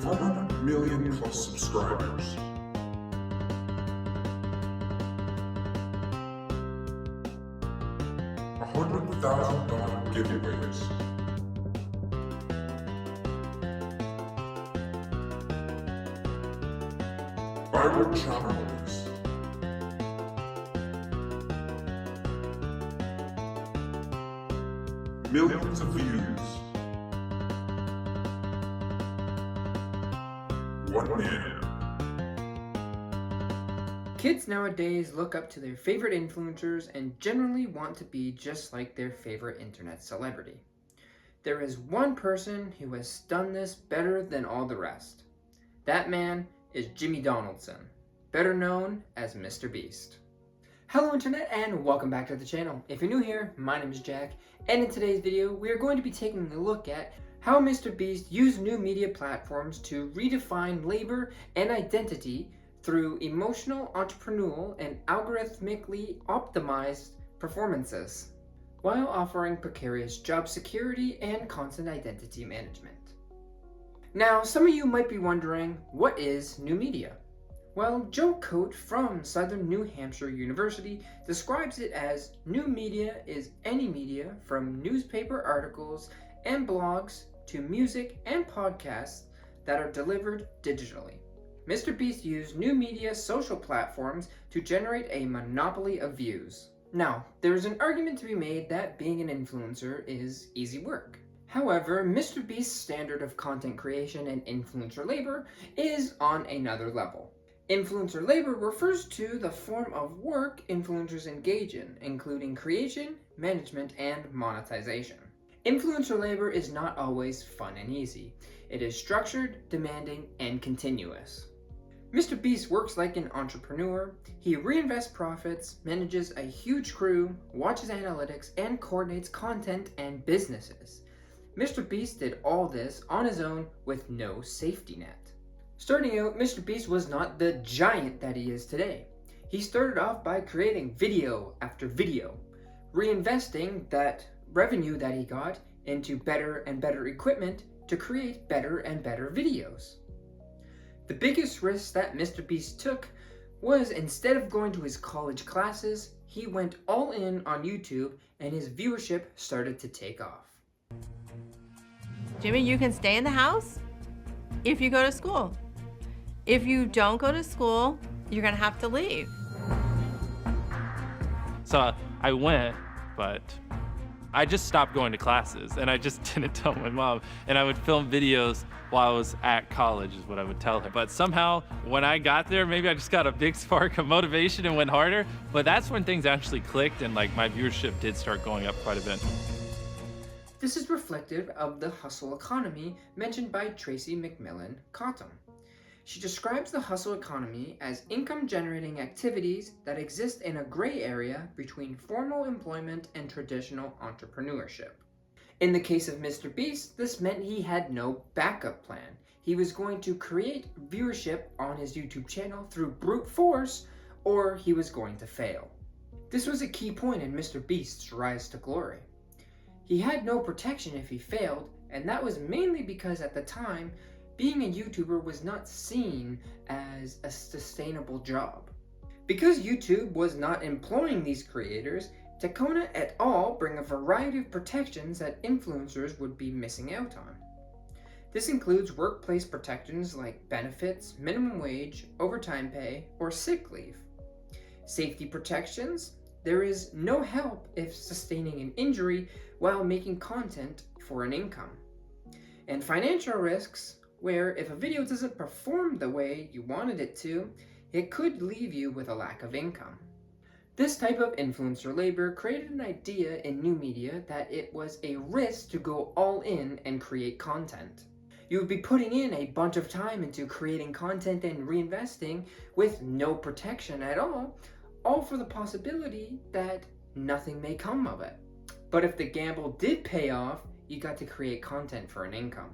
100 million plus subscribers. $100,000 giveaways. Viral challenges. Millions of views. 1 million. Kids nowadays look up to their favorite influencers and generally want to be just like their favorite internet celebrity. There is one person who has done this better than all the rest. That man is Jimmy Donaldson, better known as MrBeast. Hello Internet and welcome back to the channel. If you're new here, my name is Jack, and in today's video we are going to be taking a look at how MrBeast used new media platforms to redefine labor and identity through emotional, entrepreneurial, and algorithmically optimized performances, while offering precarious job security and constant identity management. Now, some of you might be wondering, what is new media? Well, Joe Coate from Southern New Hampshire University describes it as new media is any media from newspaper articles and blogs to music and podcasts that are delivered digitally. MrBeast used new media social platforms to generate a monopoly of views. Now, there is an argument to be made that being an influencer is easy work. However, MrBeast's standard of content creation and influencer labor is on another level. Influencer labor refers to the form of work influencers engage in, including creation, management, and monetization. Influencer labor is not always fun and easy. It is structured, demanding, and continuous. MrBeast works like an entrepreneur. He reinvests profits, manages a huge crew, watches analytics, and coordinates content and businesses. MrBeast did all this on his own with no safety net. Starting out, MrBeast was not the giant that he is today. He started off by creating video after video, reinvesting that revenue that he got into better and better equipment to create better and better videos. The biggest risk that MrBeast took was, instead of going to his college classes, he went all in on YouTube and his viewership started to take off. Jimmy, you can stay in the house if you go to school. If you don't go to school, you're gonna have to leave. So I went, but I just stopped going to classes and I just didn't tell my mom. And I would film videos while I was at college is what I would tell her. But somehow when I got there, maybe I just got a big spark of motivation and went harder. But that's when things actually clicked and like my viewership did start going up quite a bit. This is reflective of the hustle economy mentioned by Tracy McMillan Cottom. She describes the hustle economy as income-generating activities that exist in a gray area between formal employment and traditional entrepreneurship. In the case of MrBeast, this meant he had no backup plan. He was going to create viewership on his YouTube channel through brute force, or he was going to fail. This was a key point in MrBeast's rise to glory. He had no protection if he failed, and that was mainly because at the time, being a YouTuber was not seen as a sustainable job. Because YouTube was not employing these creators, Takona et al. Bring a variety of protections that influencers would be missing out on. This includes workplace protections like benefits, minimum wage, overtime pay, or sick leave. Safety protections: there is no help if sustaining an injury while making content for an income. And financial risks, where if a video doesn't perform the way you wanted it to, it could leave you with a lack of income. This type of influencer labor created an idea in new media that it was a risk to go all in and create content. You would be putting in a bunch of time into creating content and reinvesting with no protection at all for the possibility that nothing may come of it. But if the gamble did pay off, you got to create content for an income.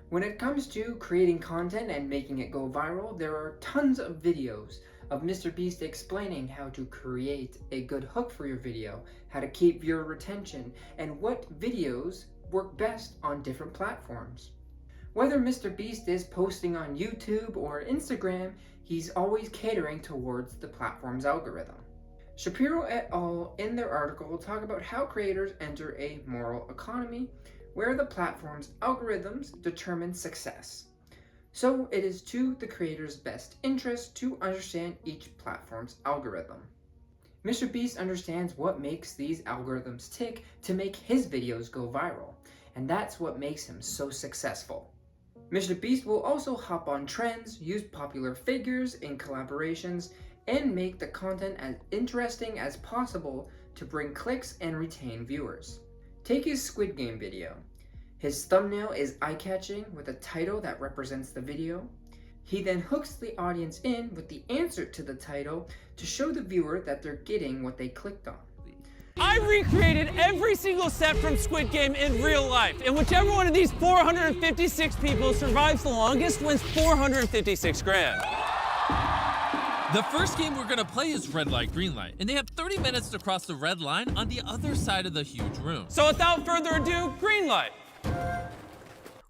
When it comes to creating content and making it go viral, there are tons of videos of MrBeast explaining how to create a good hook for your video, how to keep viewer retention, and what videos work best on different platforms. Whether MrBeast is posting on YouTube or Instagram, he's always catering towards the platform's algorithm. Shapiro et al. In their article talk about how creators enter a moral economy where the platform's algorithms determine success. So it is to the creator's best interest to understand each platform's algorithm. MrBeast understands what makes these algorithms tick to make his videos go viral, and that's what makes him so successful. MrBeast will also hop on trends, use popular figures in collaborations, and make the content as interesting as possible to bring clicks and retain viewers. Take his Squid Game video. His thumbnail is eye-catching with a title that represents the video. He then hooks the audience in with the answer to the title to show the viewer that they're getting what they clicked on. I recreated every single step from Squid Game in real life, and whichever one of these 456 people survives the longest wins 456 grand. The first game we're gonna play is red light, green light, and they have 30 minutes to cross the red line on the other side of the huge room. So without further ado, green light.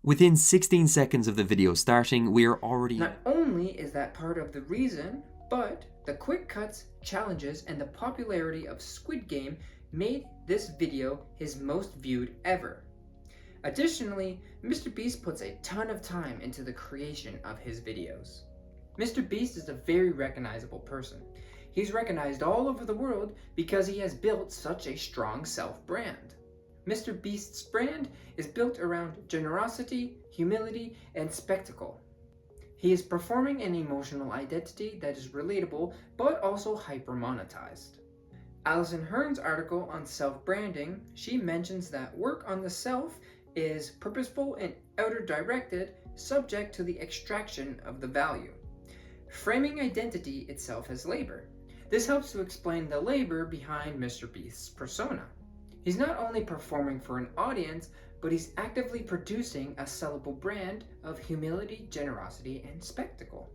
Within 16 seconds of the video starting, we are already... Not only is that part of the reason, but the quick cuts, challenges, and the popularity of Squid Game made this video his most viewed ever. Additionally, MrBeast puts a ton of time into the creation of his videos. MrBeast is a very recognizable person. He's recognized all over the world because he has built such a strong self-brand. MrBeast's brand is built around generosity, humility, and spectacle. He is performing an emotional identity that is relatable but also hyper-monetized. Alison Hearn's article on self-branding, she mentions that work on the self is purposeful and outer-directed, subject to the extraction of the value, framing identity itself as labor. This helps to explain the labor behind MrBeast's persona. He's not only performing for an audience, but he's actively producing a sellable brand of humility, generosity, and spectacle.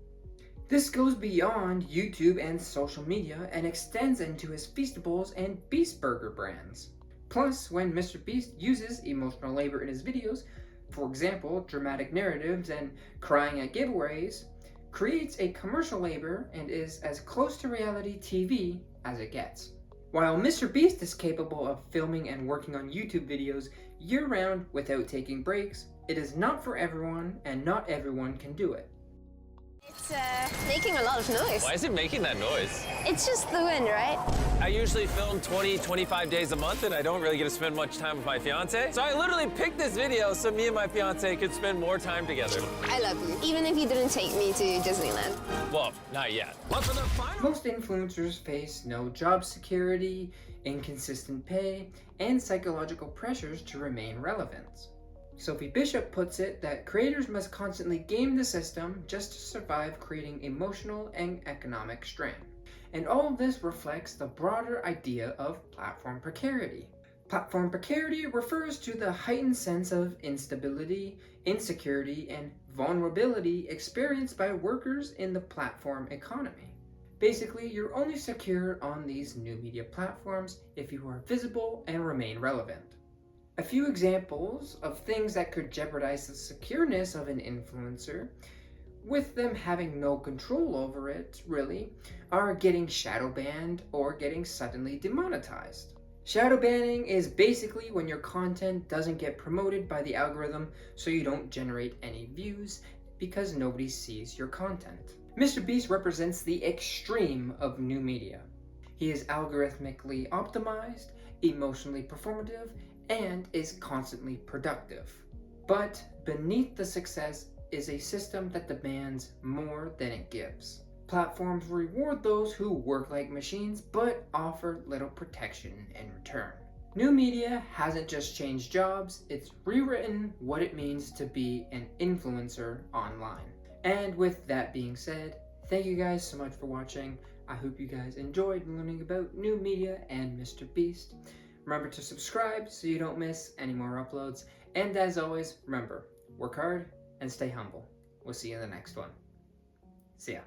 This goes beyond YouTube and social media and extends into his Feastables and Beast Burger brands. Plus, when MrBeast uses emotional labor in his videos, for example, dramatic narratives and crying at giveaways, creates a commercial labor and is as close to reality TV as it gets. While MrBeast is capable of filming and working on YouTube videos year-round without taking breaks, it is not for everyone, and not everyone can do it. It's making a lot of noise. Why is it making that noise? It's just the wind, right? I usually film 20, 25 days a month, and I don't really get to spend much time with my fiance. So I literally picked this video so me and my fiance could spend more time together. I love you, even if you didn't take me to Disneyland. Well, not yet. But for the final... Most influencers face no job security, inconsistent pay, and psychological pressures to remain relevant. Sophie Bishop puts it that creators must constantly game the system just to survive, creating emotional and economic strain. And all of this reflects the broader idea of platform precarity. Platform precarity refers to the heightened sense of instability, insecurity, and vulnerability experienced by workers in the platform economy. Basically, you're only secure on these new media platforms if you are visible and remain relevant. A few examples of things that could jeopardize the secureness of an influencer, with them having no control over it, really, are getting shadow banned or getting suddenly demonetized. Shadow banning is basically when your content doesn't get promoted by the algorithm, so you don't generate any views because nobody sees your content. MrBeast represents the extreme of new media. He is algorithmically optimized, emotionally performative, and is constantly productive. But beneath the success is a system that demands more than it gives. Platforms reward those who work like machines but offer little protection in return. New media hasn't just changed jobs, it's rewritten what it means to be an influencer online. And with that being said, thank you guys so much for watching. I hope you guys enjoyed learning about new media and MrBeast. Remember to subscribe so you don't miss any more uploads. And as always, remember, work hard and stay humble. We'll see you in the next one. See ya.